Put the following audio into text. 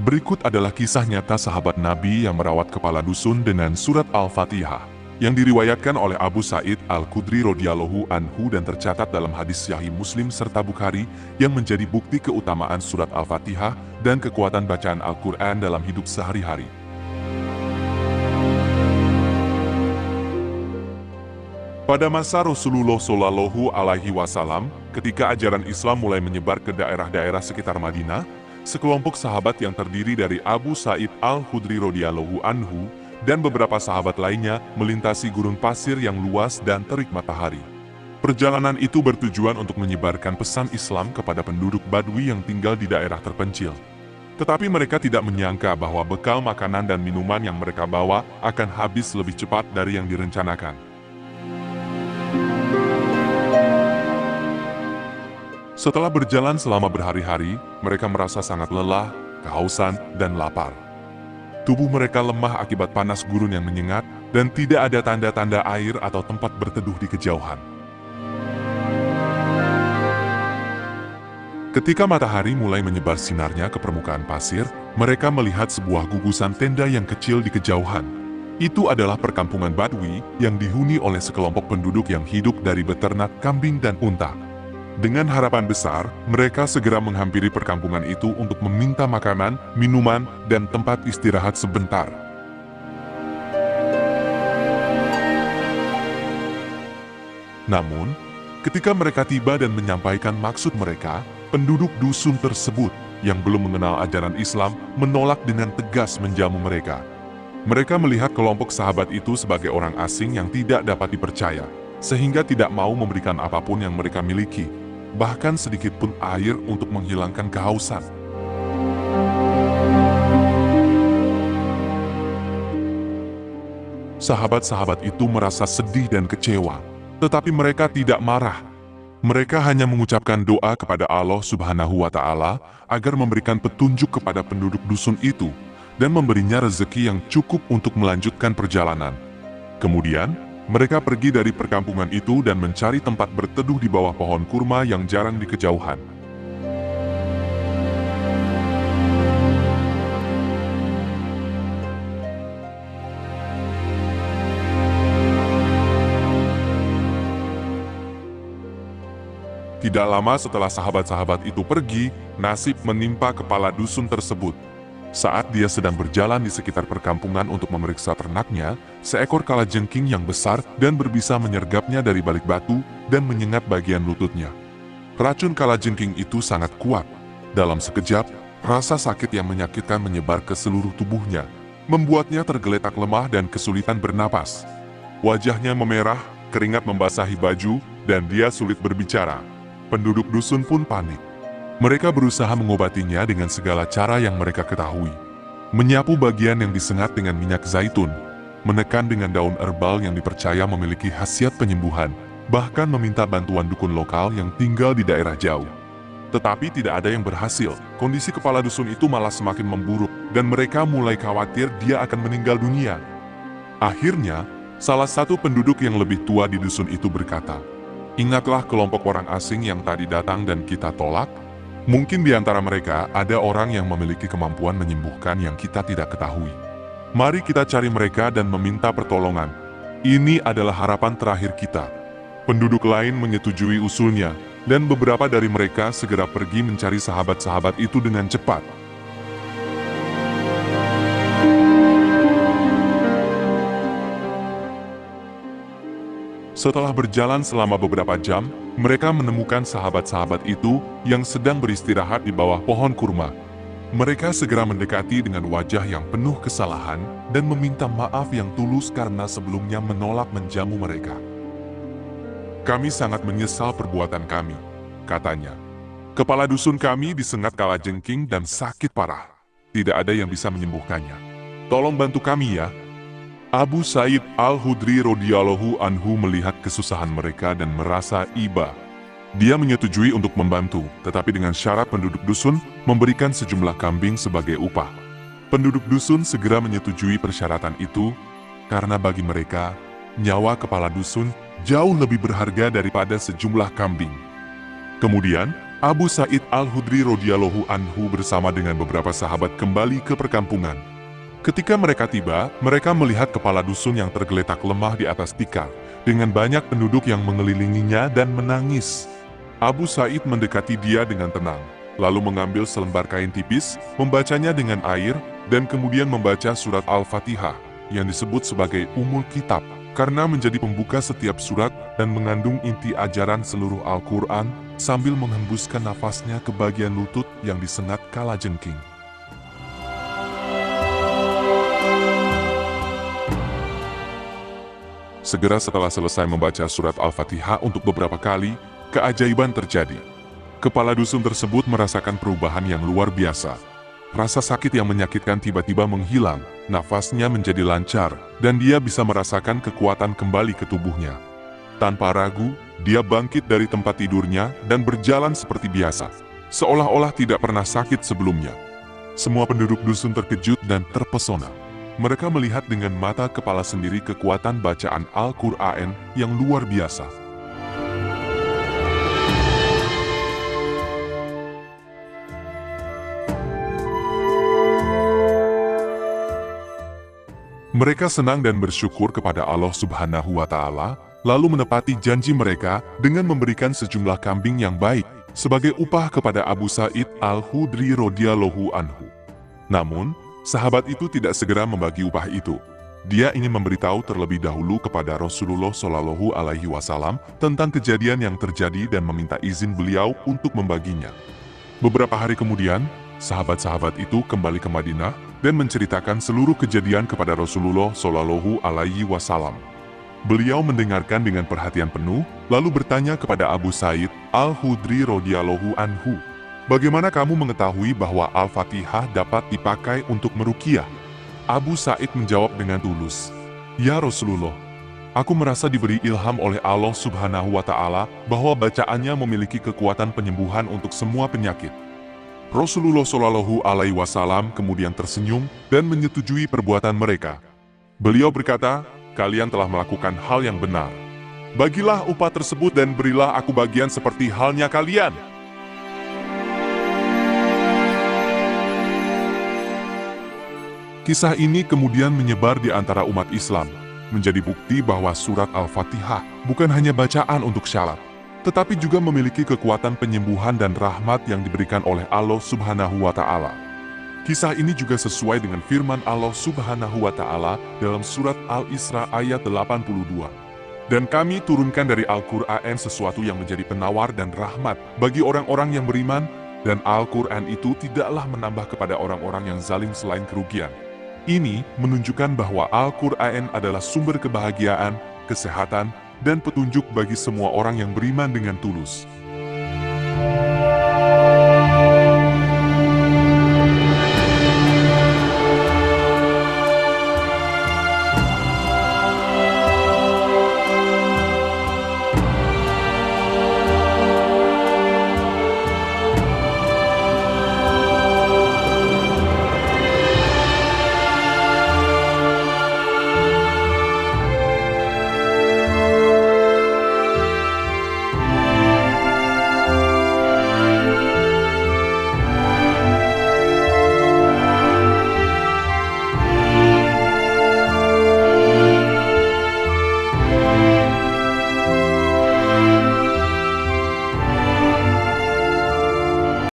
Berikut adalah kisah nyata sahabat Nabi yang merawat kepala dusun dengan surat Al-Fatihah, yang diriwayatkan oleh Abu Sa'id Al-Khudri radhiyallahu anhu dan tercatat dalam hadis Sahih Muslim serta Bukhari yang menjadi bukti keutamaan surat Al-Fatihah dan kekuatan bacaan Al-Quran dalam hidup sehari-hari. Pada masa Rasulullah Shallallahu Alaihi Wasallam, ketika ajaran Islam mulai menyebar ke daerah-daerah sekitar Madinah, sekelompok sahabat yang terdiri dari Abu Sa'id Al-Khudri radhiyallahu anhu dan beberapa sahabat lainnya melintasi gurun pasir yang luas dan terik matahari. Perjalanan itu bertujuan untuk menyebarkan pesan Islam kepada penduduk Badui yang tinggal di daerah terpencil. Tetapi mereka tidak menyangka bahwa bekal makanan dan minuman yang mereka bawa akan habis lebih cepat dari yang direncanakan. Setelah berjalan selama berhari-hari, mereka merasa sangat lelah, kehausan, dan lapar. Tubuh mereka lemah akibat panas gurun yang menyengat, dan tidak ada tanda-tanda air atau tempat berteduh di kejauhan. Ketika matahari mulai menyebar sinarnya ke permukaan pasir, mereka melihat sebuah gugusan tenda yang kecil di kejauhan. Itu adalah perkampungan Badui yang dihuni oleh sekelompok penduduk yang hidup dari beternak kambing dan unta. Dengan harapan besar, mereka segera menghampiri perkampungan itu untuk meminta makanan, minuman, dan tempat istirahat sebentar. Namun, ketika mereka tiba dan menyampaikan maksud mereka, penduduk dusun tersebut yang belum mengenal ajaran Islam menolak dengan tegas menjamu mereka. Mereka melihat kelompok sahabat itu sebagai orang asing yang tidak dapat dipercaya, sehingga tidak mau memberikan apapun yang mereka miliki, bahkan sedikit pun air untuk menghilangkan kehausan. Sahabat-sahabat itu merasa sedih dan kecewa, tetapi mereka tidak marah. Mereka hanya mengucapkan doa kepada Allah Subhanahu wa Ta'ala agar memberikan petunjuk kepada penduduk dusun itu dan memberinya rezeki yang cukup untuk melanjutkan perjalanan. Kemudian, mereka pergi dari perkampungan itu dan mencari tempat berteduh di bawah pohon kurma yang jarang di kejauhan. Tidak lama setelah sahabat-sahabat itu pergi, nasib menimpa kepala dusun tersebut. Saat dia sedang berjalan di sekitar perkampungan untuk memeriksa ternaknya, seekor kalajengking yang besar dan berbisa menyergapnya dari balik batu dan menyengat bagian lututnya. Racun kalajengking itu sangat kuat. Dalam sekejap, rasa sakit yang menyakitkan menyebar ke seluruh tubuhnya, membuatnya tergeletak lemah dan kesulitan bernapas. Wajahnya memerah, keringat membasahi baju, dan dia sulit berbicara. Penduduk dusun pun panik. Mereka berusaha mengobatinya dengan segala cara yang mereka ketahui. Menyapu bagian yang disengat dengan minyak zaitun, menekan dengan daun herbal yang dipercaya memiliki khasiat penyembuhan, bahkan meminta bantuan dukun lokal yang tinggal di daerah jauh. Tetapi tidak ada yang berhasil. Kondisi kepala dusun itu malah semakin memburuk, dan mereka mulai khawatir dia akan meninggal dunia. Akhirnya, salah satu penduduk yang lebih tua di dusun itu berkata, "Ingatlah kelompok orang asing yang tadi datang dan kita tolak? Mungkin di antara mereka ada orang yang memiliki kemampuan menyembuhkan yang kita tidak ketahui. Mari kita cari mereka dan meminta pertolongan. Ini adalah harapan terakhir kita." Penduduk lain menyetujui usulnya, dan beberapa dari mereka segera pergi mencari sahabat-sahabat itu dengan cepat. Setelah berjalan selama beberapa jam, mereka menemukan sahabat-sahabat itu yang sedang beristirahat di bawah pohon kurma. Mereka segera mendekati dengan wajah yang penuh kesalahan dan meminta maaf yang tulus karena sebelumnya menolak menjamu mereka. "Kami sangat menyesal perbuatan kami," katanya. "Kepala dusun kami disengat kalajengking dan sakit parah. Tidak ada yang bisa menyembuhkannya. Tolong bantu kami ya." Abu Sa'id Al-Khudri radhiyallahu anhu melihat kesusahan mereka dan merasa iba. Dia menyetujui untuk membantu, tetapi dengan syarat penduduk dusun memberikan sejumlah kambing sebagai upah. Penduduk dusun segera menyetujui persyaratan itu, karena bagi mereka, nyawa kepala dusun jauh lebih berharga daripada sejumlah kambing. Kemudian, Abu Sa'id Al-Khudri radhiyallahu anhu bersama dengan beberapa sahabat kembali ke perkampungan. Ketika mereka tiba, mereka melihat kepala dusun yang tergeletak lemah di atas tikar, dengan banyak penduduk yang mengelilinginya dan menangis. Abu Sa'id mendekati dia dengan tenang, lalu mengambil selembar kain tipis, membacanya dengan air, dan kemudian membaca surat Al-Fatihah, yang disebut sebagai Ummul Kitab, karena menjadi pembuka setiap surat dan mengandung inti ajaran seluruh Al-Quran, sambil menghembuskan nafasnya ke bagian lutut yang disengat kalajengking. Segera setelah selesai membaca surat Al-Fatihah untuk beberapa kali, keajaiban terjadi. Kepala dusun tersebut merasakan perubahan yang luar biasa. Rasa sakit yang menyakitkan tiba-tiba menghilang, nafasnya menjadi lancar, dan dia bisa merasakan kekuatan kembali ke tubuhnya. Tanpa ragu, dia bangkit dari tempat tidurnya dan berjalan seperti biasa, seolah-olah tidak pernah sakit sebelumnya. Semua penduduk dusun terkejut dan terpesona. Mereka melihat dengan mata kepala sendiri kekuatan bacaan Al-Quran yang luar biasa. Mereka senang dan bersyukur kepada Allah Subhanahu wa Ta'ala, lalu menepati janji mereka dengan memberikan sejumlah kambing yang baik sebagai upah kepada Abu Sa'id Al-Khudri radhiyallahu anhu. Namun, sahabat itu tidak segera membagi upah itu. Dia ingin memberitahu terlebih dahulu kepada Rasulullah Shallallahu Alaihi Wasallam tentang kejadian yang terjadi dan meminta izin beliau untuk membaginya. Beberapa hari kemudian, sahabat-sahabat itu kembali ke Madinah dan menceritakan seluruh kejadian kepada Rasulullah Shallallahu Alaihi Wasallam. Beliau mendengarkan dengan perhatian penuh, lalu bertanya kepada Abu Sa'id Al-Khudri radhiyallahu anhu, "Bagaimana kamu mengetahui bahwa Al-Fatihah dapat dipakai untuk meruqyah?" Abu Sa'id menjawab dengan tulus, "Ya Rasulullah, aku merasa diberi ilham oleh Allah Subhanahu wa Ta'ala bahwa bacaannya memiliki kekuatan penyembuhan untuk semua penyakit." Rasulullah Shallallahu Alaihi Wasallam kemudian tersenyum dan menyetujui perbuatan mereka. Beliau berkata, "Kalian telah melakukan hal yang benar. Bagilah upah tersebut dan berilah aku bagian seperti halnya kalian." Kisah ini kemudian menyebar di antara umat Islam, menjadi bukti bahwa surat Al-Fatihah bukan hanya bacaan untuk syarat, tetapi juga memiliki kekuatan penyembuhan dan rahmat yang diberikan oleh Allah Subhanahu wa Ta'ala. Kisah ini juga sesuai dengan firman Allah Subhanahu wa Ta'ala dalam surat Al-Isra ayat 82. "Dan kami turunkan dari Al-Quran sesuatu yang menjadi penawar dan rahmat bagi orang-orang yang beriman, dan Al-Quran itu tidaklah menambah kepada orang-orang yang zalim selain kerugian." Ini menunjukkan bahwa Al-Quran adalah sumber kebahagiaan, kesehatan, dan petunjuk bagi semua orang yang beriman dengan tulus.